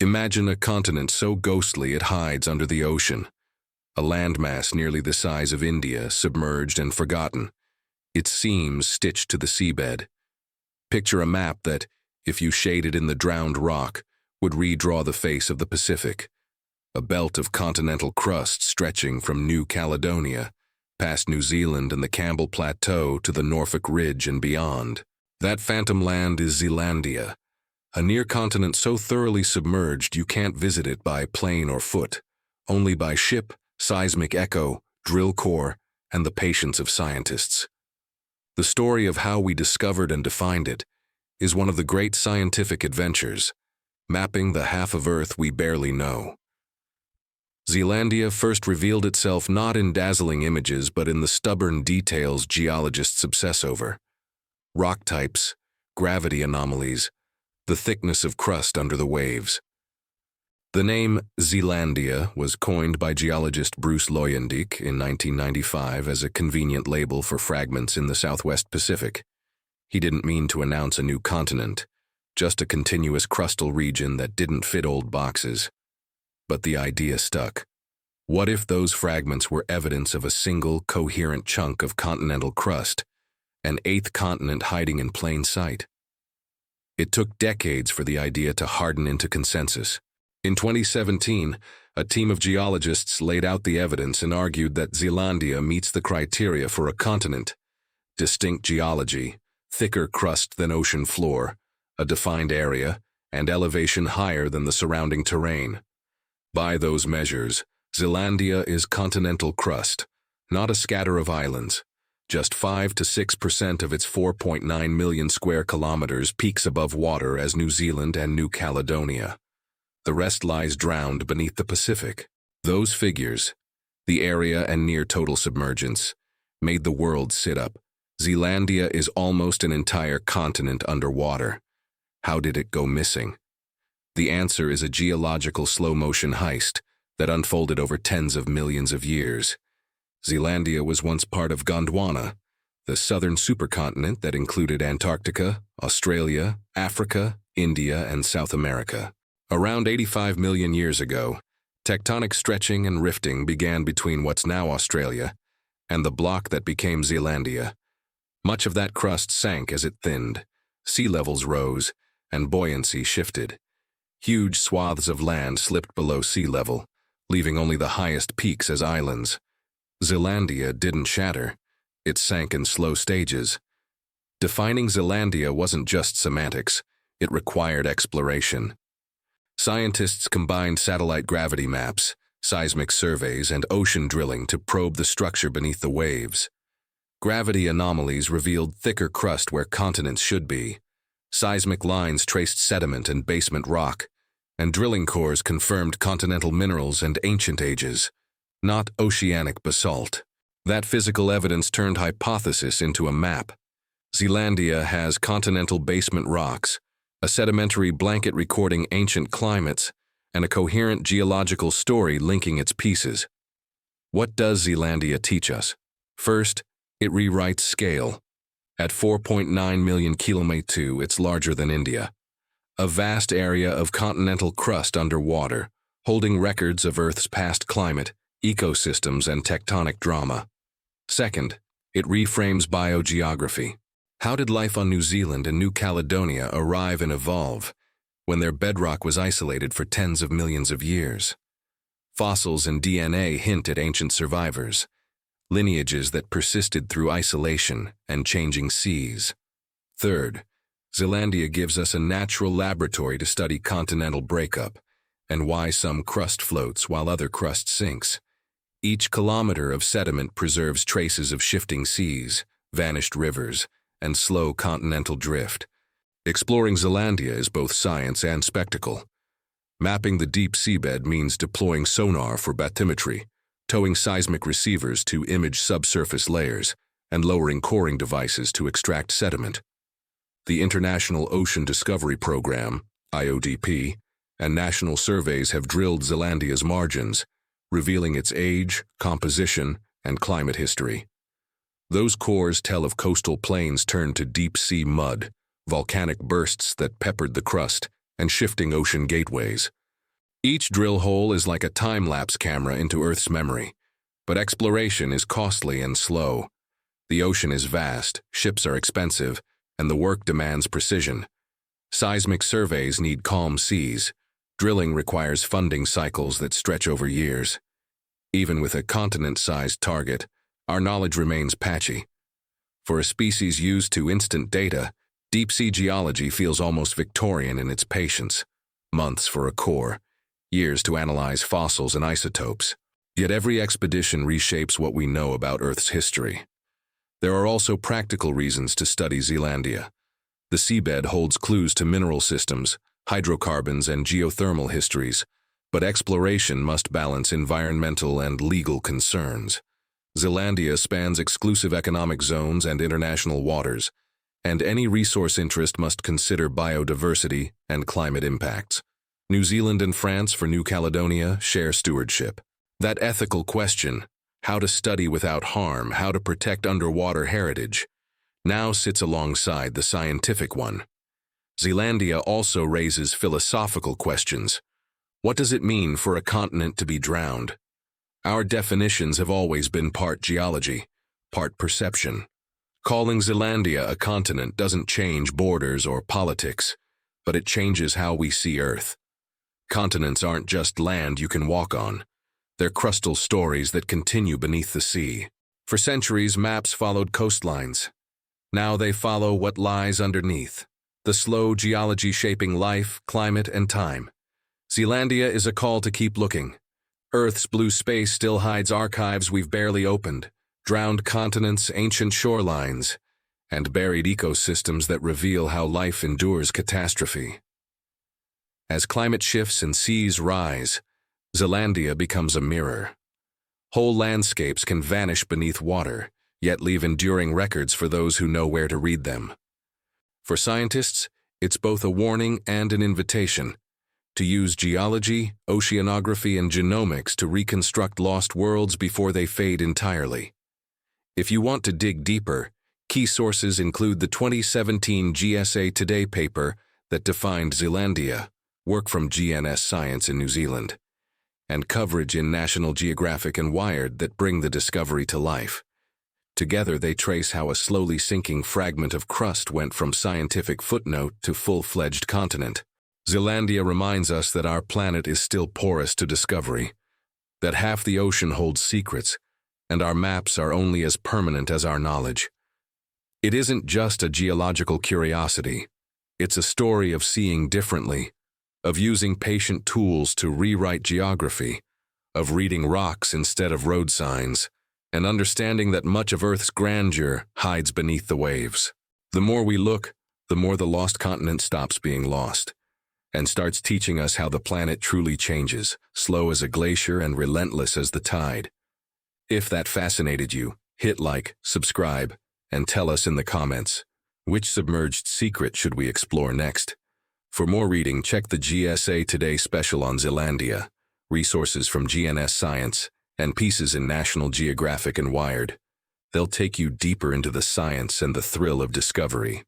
Imagine a continent so ghostly it hides under the ocean, a landmass nearly the size of India, submerged and forgotten, its seams stitched to the seabed. Picture a map that, if you shaded in the drowned rock, would redraw the face of the Pacific, a belt of continental crust stretching from New Caledonia, past New Zealand and the Campbell Plateau to the Norfolk Ridge and beyond. That phantom land is Zealandia, a near continent so thoroughly submerged you can't visit it by plane or foot, only by ship, seismic echo, drill core, and the patience of scientists. The story of how we discovered and defined it is one of the great scientific adventures, mapping the half of Earth we barely know. Zealandia first revealed itself not in dazzling images but in the stubborn details geologists obsess over. Rock types, gravity anomalies, the thickness of crust under the waves. The name Zealandia was coined by geologist Bruce Leuendijk in 1995 as a convenient label for fragments in the Southwest Pacific. He didn't mean to announce a new continent, just a continuous crustal region that didn't fit old boxes. But the idea stuck. What if those fragments were evidence of a single, coherent chunk of continental crust, an eighth continent hiding in plain sight? It took decades for the idea to harden into consensus. In 2017, a team of geologists laid out the evidence and argued that Zealandia meets the criteria for a continent: distinct geology, thicker crust than ocean floor, a defined area, and elevation higher than the surrounding terrain. By those measures, Zealandia is continental crust, not a scatter of islands. Just 5 to 6% of its 4.9 million square kilometers peaks above water as New Zealand and New Caledonia. The rest lies drowned beneath the Pacific. Those figures, the area and near total submergence, made the world sit up. Zealandia is almost an entire continent underwater. How did it go missing? The answer is a geological slow-motion heist that unfolded over tens of millions of years. Zealandia was once part of Gondwana, the southern supercontinent that included Antarctica, Australia, Africa, India, and South America. Around 85 million years ago, tectonic stretching and rifting began between what's now Australia and the block that became Zealandia. Much of that crust sank as it thinned, sea levels rose, and buoyancy shifted. Huge swaths of land slipped below sea level, leaving only the highest peaks as islands. Zealandia didn't shatter, it sank in slow stages. Defining Zealandia wasn't just semantics, it required exploration. Scientists combined satellite gravity maps, seismic surveys, and ocean drilling to probe the structure beneath the waves. Gravity anomalies revealed thicker crust where continents should be. Seismic lines traced sediment and basement rock, and drilling cores confirmed continental minerals and ancient ages, not oceanic basalt. That physical evidence turned hypothesis into a map. Zealandia has continental basement rocks, a sedimentary blanket recording ancient climates, and a coherent geological story linking its pieces. What does Zealandia teach us? First, it rewrites scale. At 4.9 million km2, it's larger than India. A vast area of continental crust underwater, holding records of Earth's past climate, ecosystems, and tectonic drama. Second, it reframes biogeography. How did life on New Zealand and New Caledonia arrive and evolve when their bedrock was isolated for tens of millions of years? Fossils and DNA hint at ancient survivors, lineages that persisted through isolation and changing seas. Third, Zealandia gives us a natural laboratory to study continental breakup and why some crust floats while other crust sinks. Each kilometer of sediment preserves traces of shifting seas, vanished rivers, and slow continental drift. Exploring Zealandia is both science and spectacle. Mapping the deep seabed means deploying sonar for bathymetry, towing seismic receivers to image subsurface layers, and lowering coring devices to extract sediment. The International Ocean Discovery Program, IODP, and national surveys have drilled Zealandia's margins, revealing its age, composition, and climate history. Those cores tell of coastal plains turned to deep-sea mud, volcanic bursts that peppered the crust, and shifting ocean gateways. Each drill hole is like a time-lapse camera into Earth's memory, but exploration is costly and slow. The ocean is vast, ships are expensive, and the work demands precision. Seismic surveys need calm seas. Drilling requires funding cycles that stretch over years. Even with a continent-sized target, our knowledge remains patchy. For a species used to instant data, deep-sea geology feels almost Victorian in its patience. Months for a core, years to analyze fossils and isotopes. Yet every expedition reshapes what we know about Earth's history. There are also practical reasons to study Zealandia. The seabed holds clues to mineral systems, hydrocarbons, and geothermal histories, but exploration must balance environmental and legal concerns. Zealandia spans exclusive economic zones and international waters, and any resource interest must consider biodiversity and climate impacts. New Zealand and France for New Caledonia share stewardship. That ethical question, how to study without harm, how to protect underwater heritage, now sits alongside the scientific one. Zealandia also raises philosophical questions. What does it mean for a continent to be drowned? Our definitions have always been part geology, part perception. Calling Zealandia a continent doesn't change borders or politics, but it changes how we see Earth. Continents aren't just land you can walk on. They're crustal stories that continue beneath the sea. For centuries, maps followed coastlines. Now they follow what lies underneath, the slow geology shaping life, climate, and time. Zealandia is a call to keep looking. Earth's blue space still hides archives we've barely opened, drowned continents, ancient shorelines, and buried ecosystems that reveal how life endures catastrophe. As climate shifts and seas rise, Zealandia becomes a mirror. Whole landscapes can vanish beneath water, yet leave enduring records for those who know where to read them. For scientists, it's both a warning and an invitation to use geology, oceanography, and genomics to reconstruct lost worlds before they fade entirely. If you want to dig deeper, key sources include the 2017 GSA Today paper that defined Zealandia, work from GNS Science in New Zealand, and coverage in National Geographic and Wired that bring the discovery to life. Together they trace how a slowly sinking fragment of crust went from scientific footnote to full-fledged continent. Zealandia reminds us that our planet is still porous to discovery, that half the ocean holds secrets, and our maps are only as permanent as our knowledge. It isn't just a geological curiosity. It's a story of seeing differently, of using patient tools to rewrite geography, of reading rocks instead of road signs, and understanding that much of Earth's grandeur hides beneath the waves. The more we look, the more the lost continent stops being lost, and starts teaching us how the planet truly changes, slow as a glacier and relentless as the tide. If that fascinated you, hit like, subscribe, and tell us in the comments, which submerged secret should we explore next? For more reading, check the GSA Today special on Zealandia, resources from GNS Science, and pieces in National Geographic and Wired. They'll take you deeper into the science and the thrill of discovery.